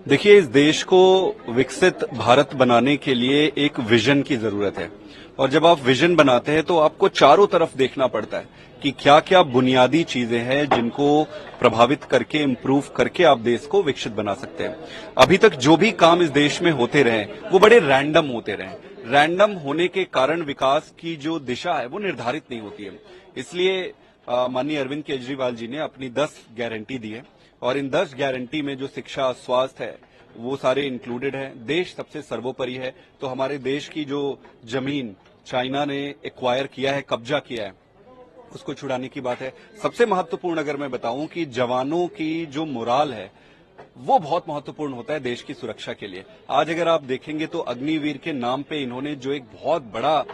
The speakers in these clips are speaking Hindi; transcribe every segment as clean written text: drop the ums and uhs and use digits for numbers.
देखिए, इस देश को विकसित भारत बनाने के लिए एक विजन की जरूरत है। और जब आप विजन बनाते हैं तो आपको चारों तरफ देखना पड़ता है कि क्या क्या बुनियादी चीजें हैं जिनको प्रभावित करके, इम्प्रूव करके आप देश को विकसित बना सकते हैं। अभी तक जो भी काम इस देश में होते रहे वो बड़े रैंडम होते रहे। रैंडम होने के कारण विकास की जो दिशा है वो निर्धारित नहीं होती है। इसलिए माननीय अरविंद केजरीवाल जी ने अपनी 10 गारंटी दी है और इन 10 गारंटी में जो शिक्षा, स्वास्थ्य है वो सारे इंक्लूडेड हैं। देश सबसे सर्वोपरि है, तो हमारे देश की जो जमीन चाइना ने एक्वायर किया है, कब्जा किया है, उसको छुड़ाने की बात है। सबसे महत्वपूर्ण अगर मैं बताऊं कि जवानों की जो मोराल है वो बहुत महत्वपूर्ण होता है देश की सुरक्षा के लिए। आज अगर आप देखेंगे तो अग्निवीर के नाम पे इन्होंने जो एक बहुत बड़ा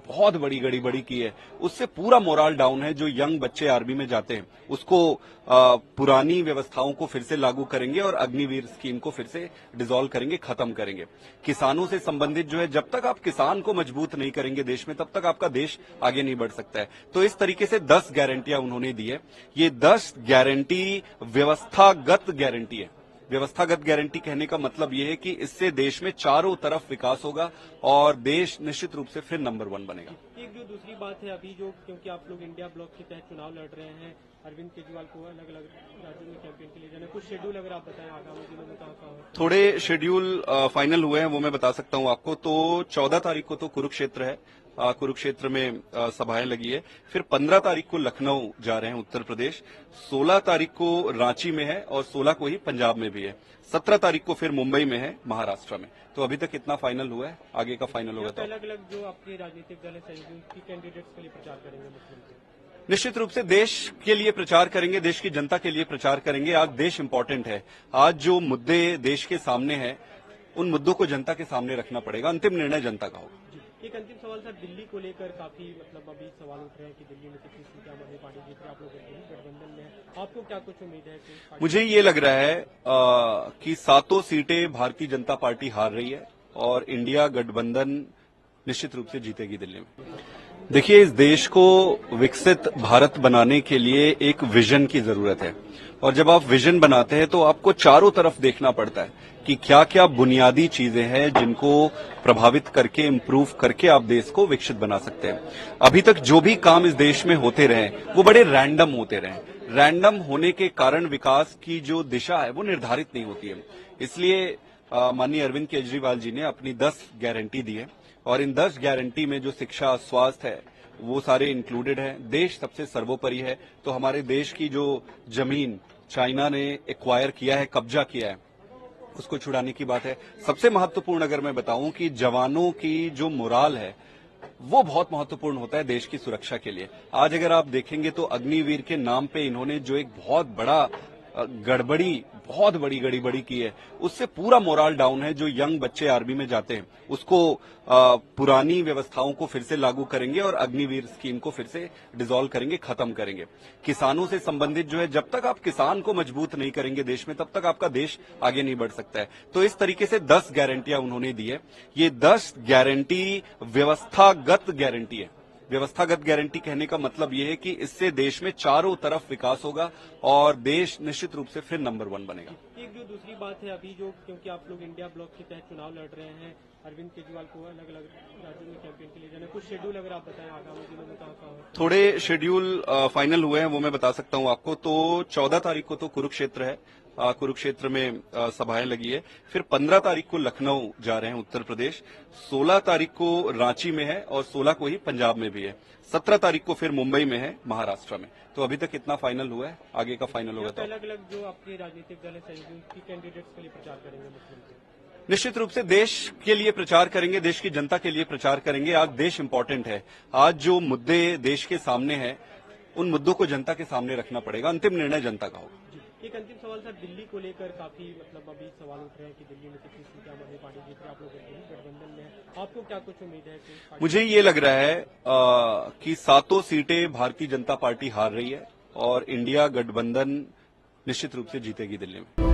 बहुत बड़ी गड़बड़ी की है, उससे पूरा मोराल डाउन है। जो यंग बच्चे आर्मी में जाते हैं उसको पुरानी व्यवस्थाओं को फिर से लागू करेंगे और अग्निवीर स्कीम को फिर से डिसॉल्व करेंगे, खत्म करेंगे। किसानों से संबंधित जो है, जब तक आप किसान को मजबूत नहीं करेंगे देश में, तब तक आपका देश आगे नहीं बढ़ सकता है। तो इस तरीके से 10 गारंटियां उन्होंने दी है। ये 10 गारंटी व्यवस्थागत गारंटी है। व्यवस्थागत गारंटी कहने का मतलब यह है कि इससे देश में चारों तरफ विकास होगा और देश निश्चित रूप से फिर नंबर 1 बनेगा। एक जो दूसरी बात है, अभी जो क्योंकि आप लोग इंडिया ब्लॉक के तहत चुनाव लड़ रहे हैं, अरविंद केजरीवाल को अलग अलग राज्यों में कैंपेन के लिए जाना, कुछ शेड्यूल अगर आप बताएं आगामी दिनों में कहाँ थोड़े शेड्यूल फाइनल हुए हैं, वो मैं बता सकता हूं आपको। तो 14 तारीख को तो कुरुक्षेत्र है, कुरुक्षेत्र में सभाएं लगी है। फिर 15 तारीख को लखनऊ जा रहे हैं, उत्तर प्रदेश। 16 तारीख को रांची में है और 16 को ही पंजाब में भी है। 17 तारीख को फिर मुंबई में है, महाराष्ट्र में। तो अभी तक इतना फाइनल हुआ है, आगे का फाइनल होगा। तो अलग अलग जो आपके राजनीतिक दल है सहयोगी की कैंडिडेट्स के लिए प्रचार करेंगे मुख्यमंत्री? निश्चित रूप से देश के लिए प्रचार करेंगे, देश की जनता के लिए प्रचार करेंगे। आज देश इंपॉर्टेंट है। आज जो मुद्दे देश के सामने हैं उन मुद्दों को जनता के सामने रखना पड़ेगा। अंतिम निर्णय जनता का होगा। एक अंतिम सवाल सर, दिल्ली को लेकर काफी अभी सवाल उठ रहे हैं कि दिल्ली में कितनी सीटें आम आदमी पार्टी जीत रही है, आप लोग गठबंधन में है, आपको क्या कुछ उम्मीद है? मुझे ये लग रहा है कि 7 सीटें भारतीय जनता पार्टी हार रही है और इंडिया गठबंधन निश्चित रूप से जीतेगी दिल्ली में। देखिए, इस देश को विकसित भारत बनाने के लिए एक विजन की जरूरत है। और जब आप विजन बनाते हैं तो आपको चारों तरफ देखना पड़ता है कि क्या क्या बुनियादी चीजें हैं जिनको प्रभावित करके, इम्प्रूव करके आप देश को विकसित बना सकते हैं। अभी तक जो भी काम इस देश में होते रहे वो बड़े रैंडम होते रहे। रैंडम होने के कारण विकास की जो दिशा है वो निर्धारित नहीं होती है। इसलिए माननीय अरविंद केजरीवाल जी ने अपनी 10 गारंटी दी है और इन 10 गारंटी में जो शिक्षा, स्वास्थ्य है वो सारे इंक्लूडेड हैं। देश सबसे सर्वोपरि है, तो हमारे देश की जो जमीन चाइना ने एक्वायर किया है, कब्जा किया है, उसको छुड़ाने की बात है। सबसे महत्वपूर्ण अगर मैं बताऊं कि जवानों की जो मोराल है वो बहुत महत्वपूर्ण होता है देश की सुरक्षा के लिए। आज अगर आप देखेंगे तो अग्निवीर के नाम पे इन्होंने जो एक बहुत बड़ी गड़बड़ी की है, उससे पूरा मोराल डाउन है। जो यंग बच्चे आर्मी में जाते हैं उसको पुरानी व्यवस्थाओं को फिर से लागू करेंगे और अग्निवीर स्कीम को फिर से डिसॉल्व करेंगे, खत्म करेंगे। किसानों से संबंधित जो है, जब तक आप किसान को मजबूत नहीं करेंगे देश में, तब तक आपका देश आगे नहीं बढ़ सकता है। तो इस तरीके से 10 गारंटियां उन्होंने दी है। ये 10 गारंटी व्यवस्थागत गारंटी है। व्यवस्थागत गारंटी कहने का मतलब यह है कि इससे देश में चारों तरफ विकास होगा और देश निश्चित रूप से फिर नंबर 1 बनेगा। एक जो दूसरी बात है, अभी जो क्योंकि आप लोग इंडिया ब्लॉक के तहत चुनाव लड़ रहे हैं, अरविंद केजरीवाल को अलग अलग राज्यों में कैंपेन के लिए जाना, कुछ शेड्यूल अगर आप बताएं आगामी दिनों में कहाँ? थोड़े शेड्यूल फाइनल हुए हैं, वो मैं बता सकता हूं आपको। तो 14 तारीख को तो कुरुक्षेत्र है, कुरुक्षेत्र में सभाएं लगी है। फिर 15 तारीख को लखनऊ जा रहे हैं, उत्तर प्रदेश। 16 तारीख को रांची में है और 16 को ही पंजाब में भी है। 17 तारीख को फिर मुंबई में है, महाराष्ट्र में। तो अभी तक इतना फाइनल हुआ है, आगे का फाइनल होगा। तो अलग अलग जो आपके राजनीतिक दल है सहयोगी की कैंडिडेट्स के लिए प्रचार करेंगे मुख्यमंत्री? निश्चित रूप से देश के लिए प्रचार करेंगे, देश की जनता के लिए प्रचार करेंगे। आज देश इंपॉर्टेंट है। आज जो मुद्दे देश के सामने हैं उन मुद्दों को जनता के सामने रखना पड़ेगा। अंतिम निर्णय जनता का होगा। एक अंतिम सवाल सर, दिल्ली को लेकर काफी अभी सवाल उठ रहे हैं कि दिल्ली में कितनी सीटें आम आदमी पार्टी जीत रही है, आप लोग गठबंधन में है, आपको क्या कुछ उम्मीद है? मुझे ये लग रहा है कि 7 सीटें भारतीय जनता पार्टी हार रही है और इंडिया गठबंधन निश्चित रूप से जीतेगी दिल्ली में।